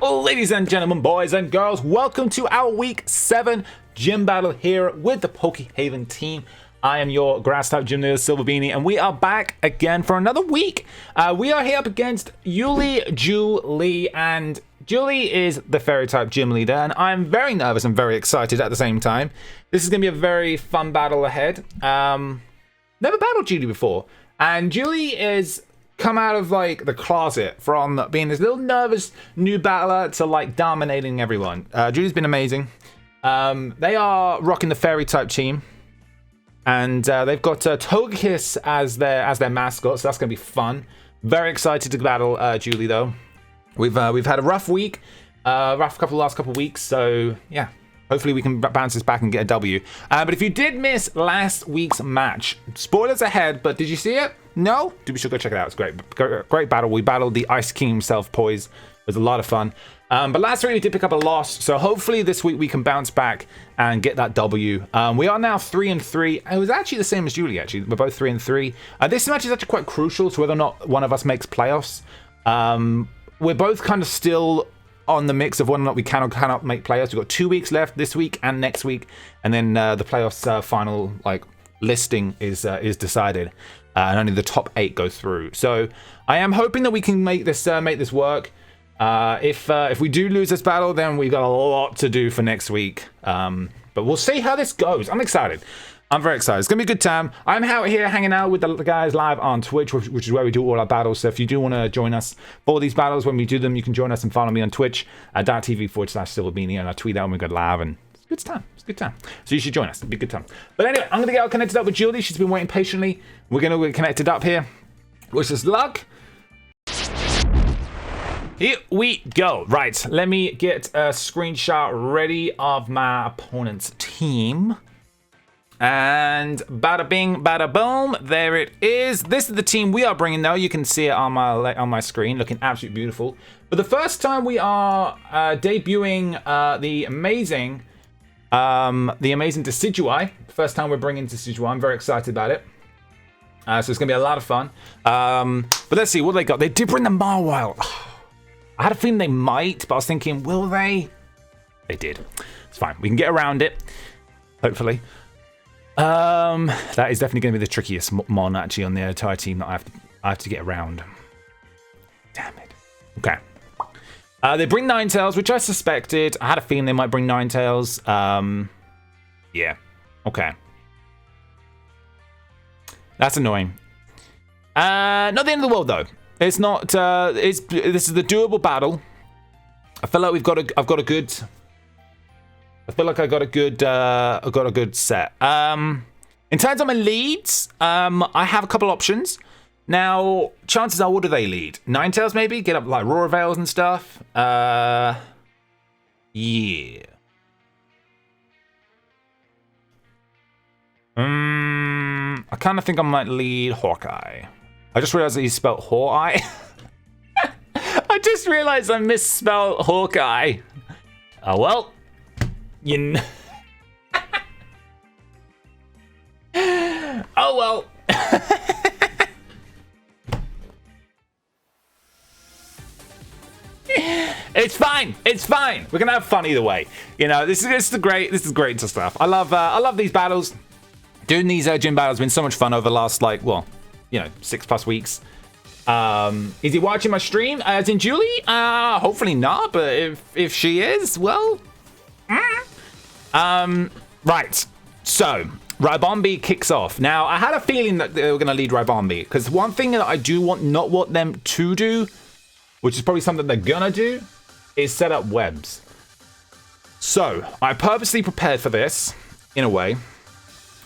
Ladies and gentlemen, boys and girls, welcome to our week 7 gym battle here with the PokéHaven team. I am your grass type gym leader, SilverBeanie, and we are back again for another week. We are here up against uLeeJulie, and Julie is the fairy type gym leader, and I'm very nervous and very excited at the same time. This is going to be a very fun battle ahead. Never battled Julie before, and Julie is come out of like the closet from being this little nervous new battler to like dominating everyone. Julie's been amazing. They are rocking the fairy type team, and they've got Togekiss as their mascot, so that's gonna be fun. Very excited to battle Julie though. We've had a rough week, last couple weeks, so yeah. Hopefully we can bounce this back and get a W. But if you did miss last week's match, spoilers ahead, but did you see it? No? We should go check it out. It's great battle. We battled the Ice King himself, Poise. It was a lot of fun. But last week we did pick up a loss, so hopefully this week we can bounce back and get that W. We are now 3-3. It was actually the same as Julie, actually. We're both 3-3. This match is actually quite crucial to whether or not one of us makes playoffs. We're both kind of still on the mix of whether or not we can or cannot make playoffs. We've got 2 weeks left, this week and next week, and then the playoffs final listing is decided, and only the top 8 go through. So I am hoping that we can make this work. If we do lose this battle, then we've got a lot to do for next week. But we'll see how this goes. I'm excited. I'm very excited. It's going to be a good time. I'm out here hanging out with the guys live on Twitch, which is where we do all our battles. So if you do want to join us for these battles, when we do them, you can join us and follow me on Twitch at .tv/SilverBeanie, and I tweet out when we go live, and it's a good time. It's a good time. So you should join us. It'll be a good time. But anyway, I'm going to get connected up with Julie. She's been waiting patiently. We're going to get connected up here. Wish us luck. Here we go. Right, let me get a screenshot ready of my opponent's team. And bada bing, bada boom, there it is. This is the team we are bringing though. You can see it on my screen, looking absolutely beautiful. For the first time, we are debuting the amazing Decidueye. First time we're bringing Decidueye. I'm very excited about it. So it's gonna be a lot of fun. But let's see what they got. They did bring the Mawile. I had a feeling they might, but I was thinking, will they? They did. It's fine. We can get around it, hopefully. That is definitely going to be the trickiest mon actually on the entire team that I have to get around. Damn it. Okay. They bring Ninetales, which I suspected. I had a feeling they might bring Ninetales. Yeah. Okay. That's annoying. Not the end of the world though. It's not. This is the doable battle. I feel like I've got a good. I feel like I got a good set. In terms of my leads, I have a couple options. Now, chances are, what do they lead? Ninetales maybe? Get up like Roar Veils and stuff? Yeah. I kind of think I might lead Hawkeye. I just realized that he spelled Hawkeye. I just realized I misspelled Hawkeye. Oh well. Oh well. It's fine. It's fine. We're gonna have fun either way. You know, this is great stuff. I love these battles. Doing these gym battles has been so much fun over the last 6+ weeks. Is he watching my stream? As in Julie? Hopefully not. But if she is, well. Right, so Ribombee kicks off. Now, I had a feeling that they were going to lead Ribombee, because one thing that I do not want them to do, which is probably something they're going to do, is set up webs. So, I purposely prepared for this, in a way.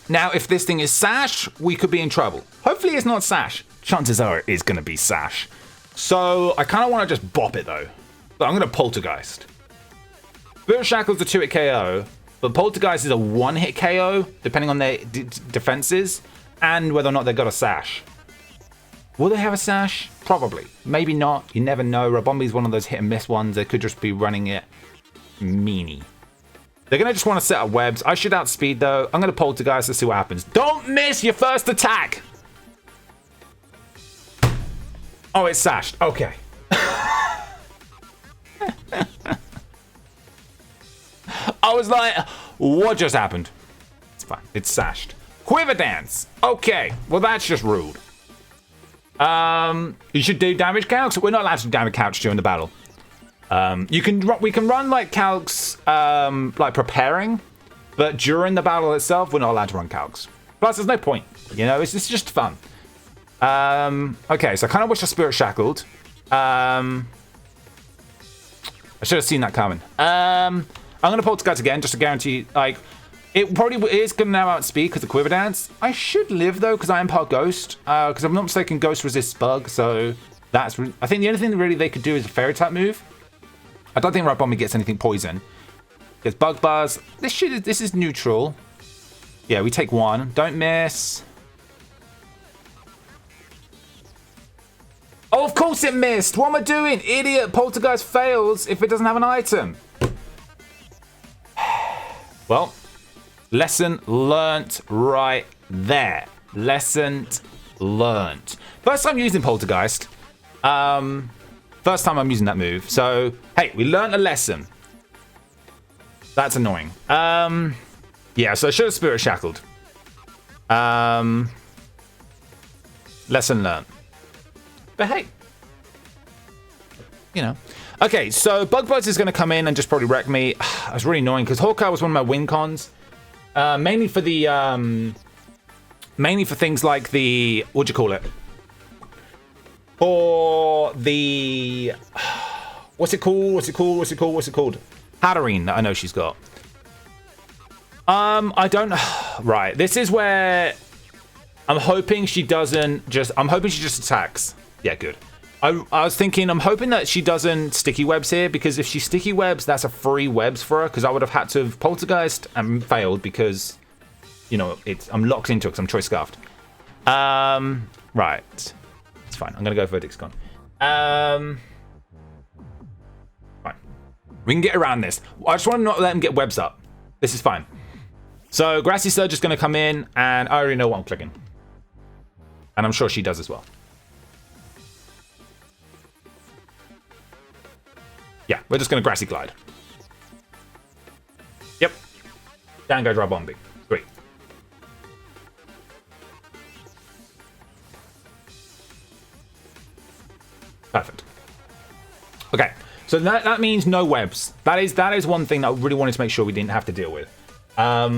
Now, if this thing is Sash, we could be in trouble. Hopefully it's not Sash. Chances are it is going to be Sash. So, I kind of want to just bop it, though. So I'm going to Poltergeist. Spirit Shackle's a 2-hit KO, but Poltergeist is a 1-hit KO, depending on their defenses, and whether or not they've got a Sash. Will they have a Sash? Probably. Maybe not. You never know. Rabombee's one of those hit-and-miss ones. They could just be running it meanie. They're going to just want to set up webs. I should outspeed, though. I'm going to Poltergeist. Let's see what happens. Don't miss your first attack! Oh, it's Sashed. Okay. I was like, what just happened? It's fine. It's sashed. Quiver Dance. Okay. Well, that's just rude. You should do damage calcs. We're not allowed to do damage calcs during the battle. We can run like calcs, like preparing, but during the battle itself, we're not allowed to run calcs. Plus, there's no point. You know, it's just fun. Okay, so I kind of wish I Spirit Shackled. I should have seen that coming. I'm gonna Poltergeist again just to guarantee. Like, it probably is gonna now outspeed because of Quiver Dance. I should live though because I am part Ghost. Because I'm not mistaken, Ghost resists Bug, so that's. I think the only thing that really they could do is a Fairy type move. I don't think Right Bomber gets anything poison. Gets Bug Buzz. This is neutral. Yeah, we take one. Don't miss. Oh, of course it missed. What am I doing? Idiot. Poltergeist fails if it doesn't have an item. Well, lesson learnt right there. Lesson learnt. First time using Poltergeist. First time I'm using that move. So, hey, we learned a lesson. That's annoying. Yeah, so I should have Spirit Shackled. Lesson learned. But hey, you know. Okay, so Bug Buzz is going to come in and just probably wreck me. It's really annoying because Hawkeye was one of my win cons. Mainly for the, mainly for things like the, what do you call it? For the, what's it called? Hatterene that I know she's got. I don't, right. This is where I'm hoping she doesn't just, I'm hoping she just attacks. Yeah, good. I was thinking, I'm hoping that she doesn't sticky webs here, because if she sticky webs, that's a free webs for her, because I would have had to have Poltergeist and failed because, you know, I'm locked into it because I'm choice scarfed. Right. It's fine. I'm going to go for Dixcon. Fine. We can get around this. I just want to not let him get webs up. This is fine. So Grassy Surge is going to come in, and I already know what I'm clicking. And I'm sure she does as well. Yeah, we're just going to Grassy Glide. Yep. Down go Dry Bombing. Sweet. Perfect. Okay, so that means no webs. That is one thing that I really wanted to make sure we didn't have to deal with. I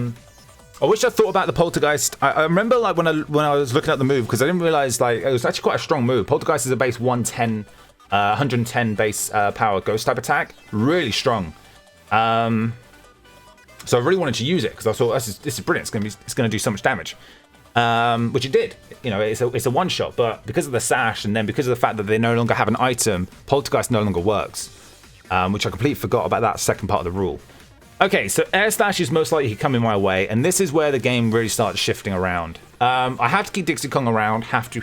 wish I thought about the Poltergeist. I remember like when I was looking at the move, because I didn't realize like it was actually quite a strong move. Poltergeist is a base 110 base power ghost type attack, really strong. So I really wanted to use it because I thought this is brilliant. It's gonna do so much damage, which it did. You know, it's a one shot, but because of the sash and then because of the fact that they no longer have an item, Poltergeist no longer works, which I completely forgot about that second part of the rule. Okay, so Air Slash is most likely coming my way, and this is where the game really starts shifting around. I have to keep Dixie Kong around. Have to.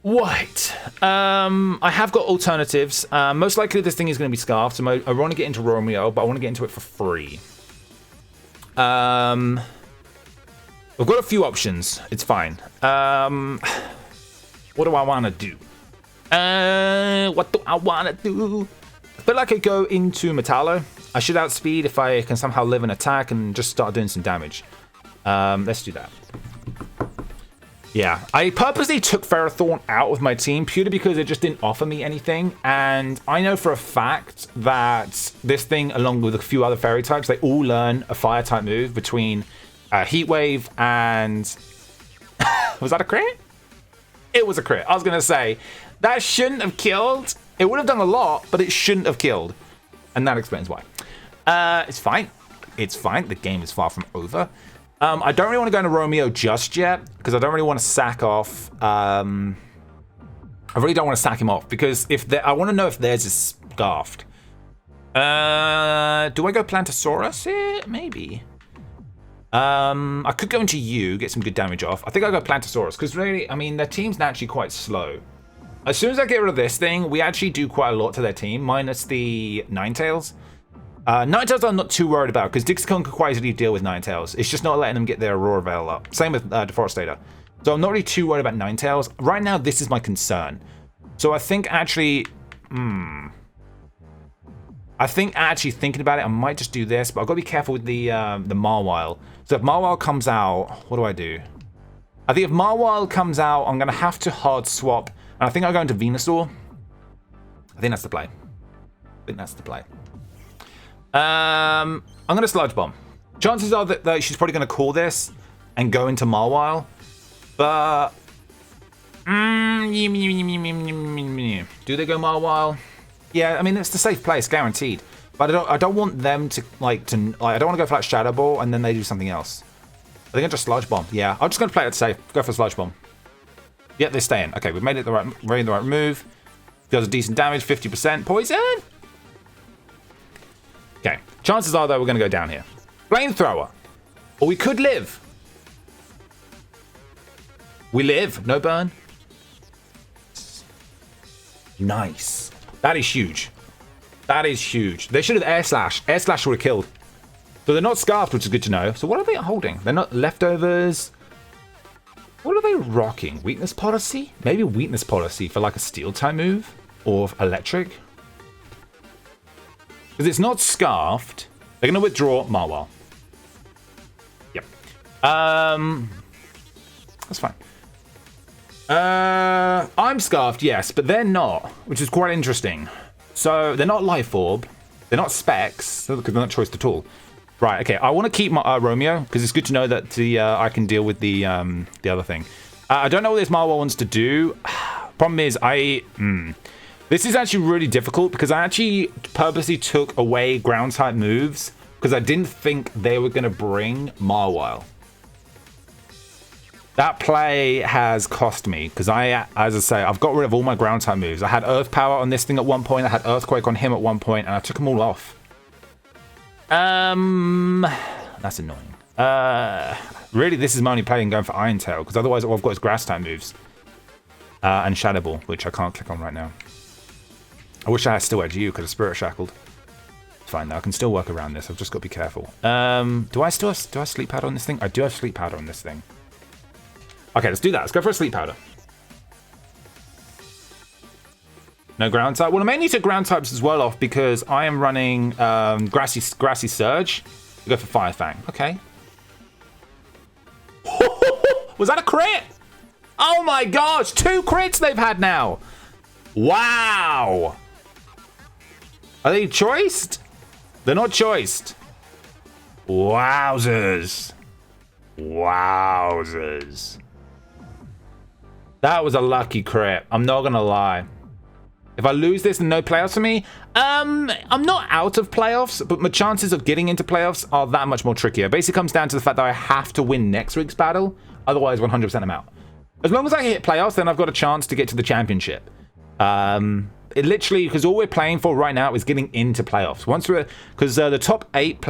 Right. I have got alternatives. Most likely this thing is going to be scarfed, so I want to get into Romeo, but I want to get into it for free. I've got a few options. It's fine. What do I want to do? What do I want to do? I feel like I go into Metallo. I should outspeed if I can somehow live an attack and just start doing some damage. Let's do that. Yeah, I purposely took Ferrothorn out of my team purely because it just didn't offer me anything. And I know for a fact that this thing, along with a few other fairy types, they all learn a fire type move between Heat Wave and... Was that a crit? It was a crit. I was going to say, that shouldn't have killed. It would have done a lot, but it shouldn't have killed. And that explains why. It's fine. It's fine. The game is far from over. I don't really want to go into Romeo just yet, because I don't really want to sack off. I really don't want to sack him off, because I want to know if theirs is scarfed. Do I go Plantosaurus here? Maybe. I could go into you, get some good damage off. I think I'll go Plantosaurus, because really, I mean, their team's naturally quite slow. As soon as I get rid of this thing, we actually do quite a lot to their team, minus the Ninetales. Ninetales I'm not too worried about, because Dixicon can quite easily deal with Ninetales. It's just not letting them get their Aurora Veil up. Same with Deforestator. So I'm not really too worried about Ninetales. Right now, this is my concern. So I think actually... I I think actually thinking about it, I might just do this, but I've got to be careful with the Marwile. So if Marwile comes out, what do? I think if Marwile comes out, I'm going to have to hard swap. And I think I'll go into Venusaur. I think that's the play. I'm going to Sludge Bomb. Chances are that she's probably going to call this and go into Marwile. But... do they go Marwile? Yeah, I mean, it's the safe place, guaranteed. But I don't want them to, I don't want to go for like Shadow Ball and then they do something else. I think I just Sludge Bomb. Yeah, I'm just going to play it safe. Go for Sludge Bomb. Yep, they're staying. Okay, we've made it the right move. Does a decent damage, 50%. Poison! Okay, chances are, though, we're going to go down here. Flamethrower. Or we could live. We live. No burn. Nice. That is huge. That is huge. They should have Air Slash. Air Slash would have killed. So they're not Scarfed, which is good to know. So what are they holding? They're not Leftovers. What are they rocking? Weakness Policy? Maybe Weakness Policy for like a Steel type move? Or Electric? Because it's not Scarfed. They're going to withdraw Marwile. Yep. That's fine. I'm Scarfed, yes, but they're not, which is quite interesting. So they're not Life Orb. They're not Specs, because they're not choiced at all. Right, okay, I want to keep my Romeo, because it's good to know that I can deal with the other thing. I don't know what this Marwile wants to do. Problem is, this is actually really difficult, because I actually purposely took away ground-type moves, because I didn't think they were going to bring Marwile. That play has cost me, because as I say, I've got rid of all my ground-type moves. I had Earth Power on this thing at one point, I had Earthquake on him at one point, and I took them all off. That's annoying. Really, this is my only play in going for Iron Tail, because otherwise all I've got is Grass-type moves. And Shadow Ball, which I can't click on right now. I wish I had Still Edge. You could have Spirit Shackled. It's fine though, I can still work around this. I've just got to be careful. Do I Sleep Powder on this thing? I do have Sleep Powder on this thing. Okay, let's do that. Let's go for a Sleep Powder. No ground type. Well, I may need to ground types as well off because I am running Grassy Surge. We go for Fire Fang. Okay. Was that a crit? Oh my gosh, 2 crits they've had now. Wow. Are they choiced? They're not choiced. Wowzers. Wowzers. That was a lucky crit. I'm not gonna lie. If I lose this and no playoffs for me, I'm not out of playoffs, but my chances of getting into playoffs are that much more trickier. Basically comes down to the fact that I have to win next week's battle, otherwise 100% I'm out. As long as I hit playoffs, then I've got a chance to get to the championship. It literally, because all we're playing for right now is getting into playoffs. Once we're, because the top 8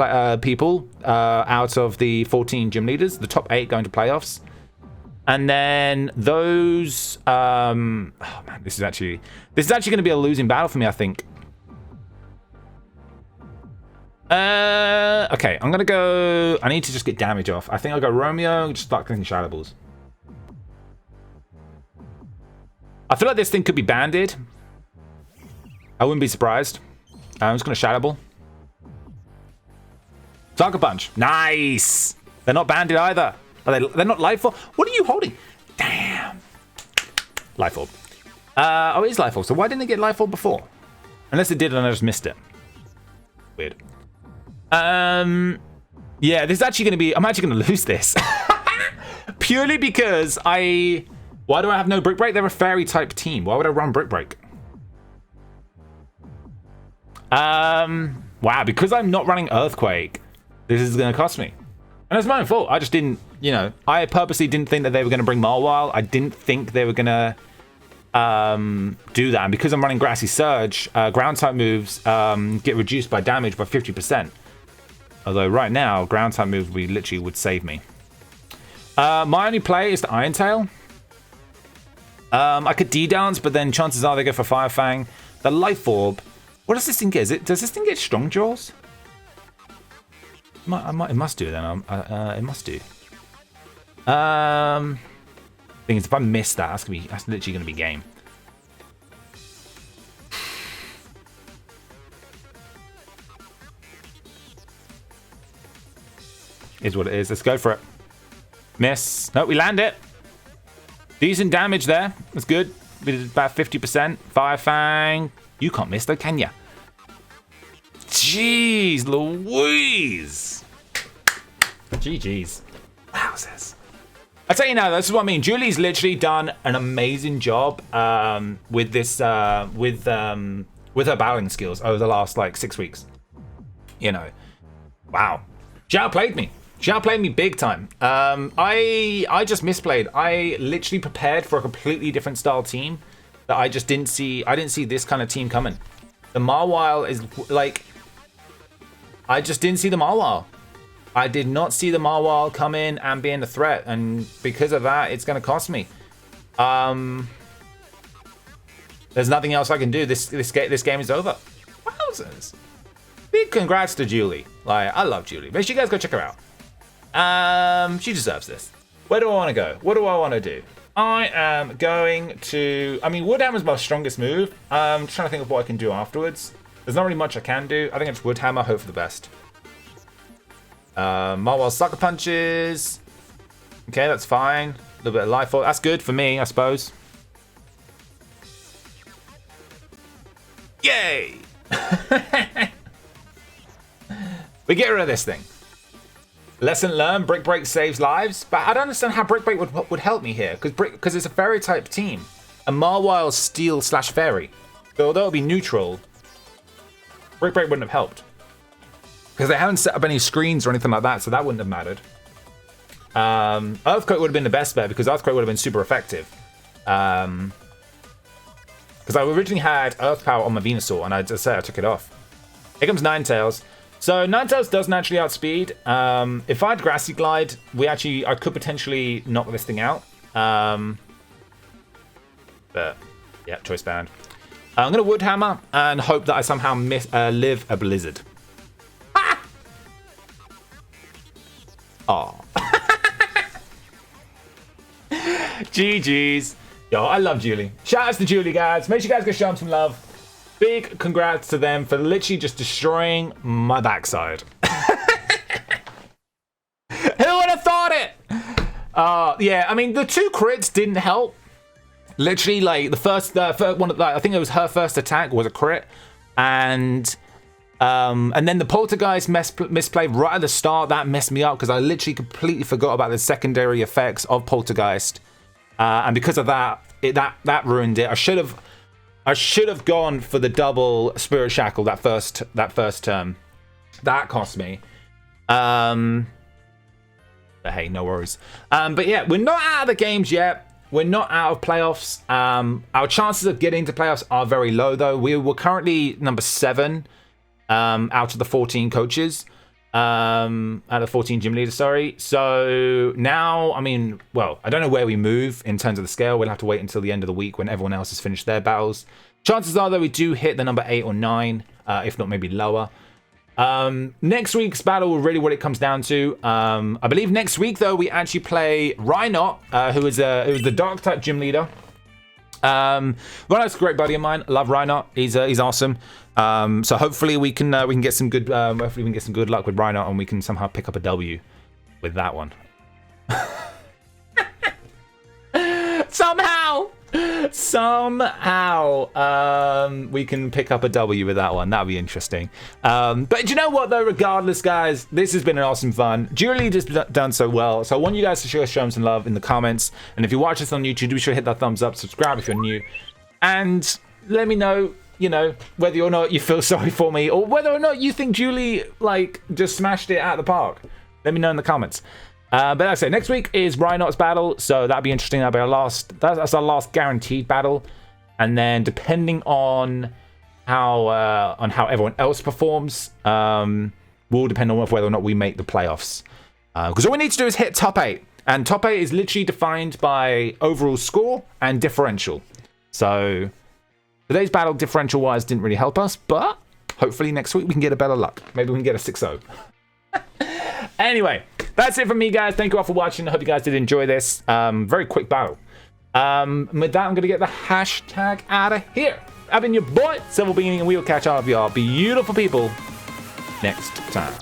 people out of the 14 gym leaders, the top 8 going to playoffs. And then those, oh man, this is actually going to be a losing battle for me, I think. Okay, I'm going to go, I need to just get damage off. I think I'll go Romeo, just start clicking Shadow Balls. I feel like this thing could be banded. I wouldn't be surprised. I'm just going to Shadow Ball. Sucker Punch. Nice. They're not banded either. They're not Life Orb. What are you holding? Damn. Life Orb. Oh, it is Life Orb. So why didn't it get Life Orb before? Unless it did and I just missed it. Weird. Yeah, this is actually going to be... I'm actually going to lose this. Purely because I... Why do I have no Brick Break? They're a fairy type team. Why would I run Brick Break? Wow, because I'm not running Earthquake, this is going to cost me. And it's my own fault. I just didn't, you know, I purposely didn't think that they were going to bring Marwile. I didn't think they were going to do that. And because I'm running Grassy Surge, ground type moves get reduced by damage by 50%. Although right now, ground type moves literally would save me. My only play is the Iron Tail. I could D-downs, but then chances are they go for Fire Fang. The Life Orb. What does this thing get? Does this thing get Strong Jaws? It must do then. It must do. Thing is, if I miss that, that's literally gonna be game. Is what it is. Let's go for it. Miss. No, we land it. Decent damage there. That's good. We did about 50%. Fire Fang. You can't miss though, can ya? Jeez Louise. GG's. Wowzers. I tell you now, this is what I mean. Julie's literally done an amazing job with this, with her battling skills over the last like 6 weeks. You know, wow. She outplayed me. She outplayed me big time. I just misplayed. I literally prepared for a completely different style team that I just didn't see. I didn't see this kind of team coming. The Mawile is like, I just didn't see the Mawile. I did not see the Mawile come in and being a threat, and because of that, it's going to cost me. There's nothing else I can do. This game is over. Wowzers. Big congrats to Julie. Like, I love Julie. Make sure you guys go check her out. She deserves this. Where do I want to go? What do I want to do? I am going to... I mean, Woodhammer's my strongest move. I'm trying to think of what I can do afterwards. There's not really much I can do. I think it's Woodhammer. Hope for the best. Mawile Sucker Punches. Okay, that's fine. A little bit of Life Orb. That's good for me, I suppose. Yay! We get rid of this thing. Lesson learned, Brick Break saves lives. But I don't understand how Brick Break would help me here. Because it's a fairy type team. And Marwile's steel / fairy. So although it would be neutral, Brick Break wouldn't have helped. Because they haven't set up any screens or anything like that, so that wouldn't have mattered. Earthquake would have been the best bet, because Earthquake would have been super effective. Because I originally had Earth Power on my Venusaur, and I just said I took it off. Here comes Ninetales. So Ninetales does naturally outspeed. If I had Grassy Glide, I could potentially knock this thing out. But yeah, choice band. I'm gonna Woodhammer and hope that I somehow live a Blizzard. Oh. GG's. Yo, I love Julie. Shout outs to Julie, guys. Make sure you guys go show them some love. Big congrats to them for literally just destroying my backside. Who would have thought it? Yeah, I mean, the 2 crits didn't help. Literally, like, the first one, I think it was her first attack was a crit. And then the Poltergeist misplay right at the start, that messed me up because I literally completely forgot about the secondary effects of Poltergeist, and because of that, that ruined it. I should have gone for the double Spirit Shackle that first turn. That cost me. But hey, no worries. But yeah, we're not out of the games yet. We're not out of playoffs. Our chances of getting into playoffs are very low, though. We were currently number 7. Out of the 14 coaches, out of the 14 gym leaders, sorry. So now, I mean, well, I don't know where we move in terms of the scale. We'll have to wait until the end of the week when everyone else has finished their battles. Chances are that we do hit the number 8 or 9, if not maybe lower. Next week's battle, really what it comes down to. I believe next week, though, we actually play Rhynot, who is the dark type gym leader. Rhynot's a great buddy of mine. I love Rhynot. He's awesome. So hopefully we can get some good hopefully we can get some good luck with Rhynot, and we can somehow pick up a W with that one. Somehow we can pick up a W with that one. That'd be interesting. But you know what, though, regardless, guys, this has been an awesome fun. Julie just done so well, so I want you guys to show them some love in the comments. And if you watch this on YouTube, be sure to hit that thumbs up, subscribe if you're new, and let me know, you know, whether or not you feel sorry for me, or whether or not you think Julie, like, just smashed it out of the park. Let me know in the comments. But like I say, next week is Rhynot's battle, so that'll be interesting. That'll be that's our last guaranteed battle, and then depending on how everyone else performs, will depend on whether or not we make the playoffs. Because all we need to do is hit top 8, and top 8 is literally defined by overall score and differential. So today's battle, differential-wise, didn't really help us, but hopefully next week we can get a better luck. Maybe we can get a 6-0. Anyway, that's it from me, guys. Thank you all for watching. I hope you guys did enjoy this. Very quick battle. With that, I'm going to get the hashtag out of here. I've been your boy, SilverBeanie, and we will catch all of y'all beautiful people next time.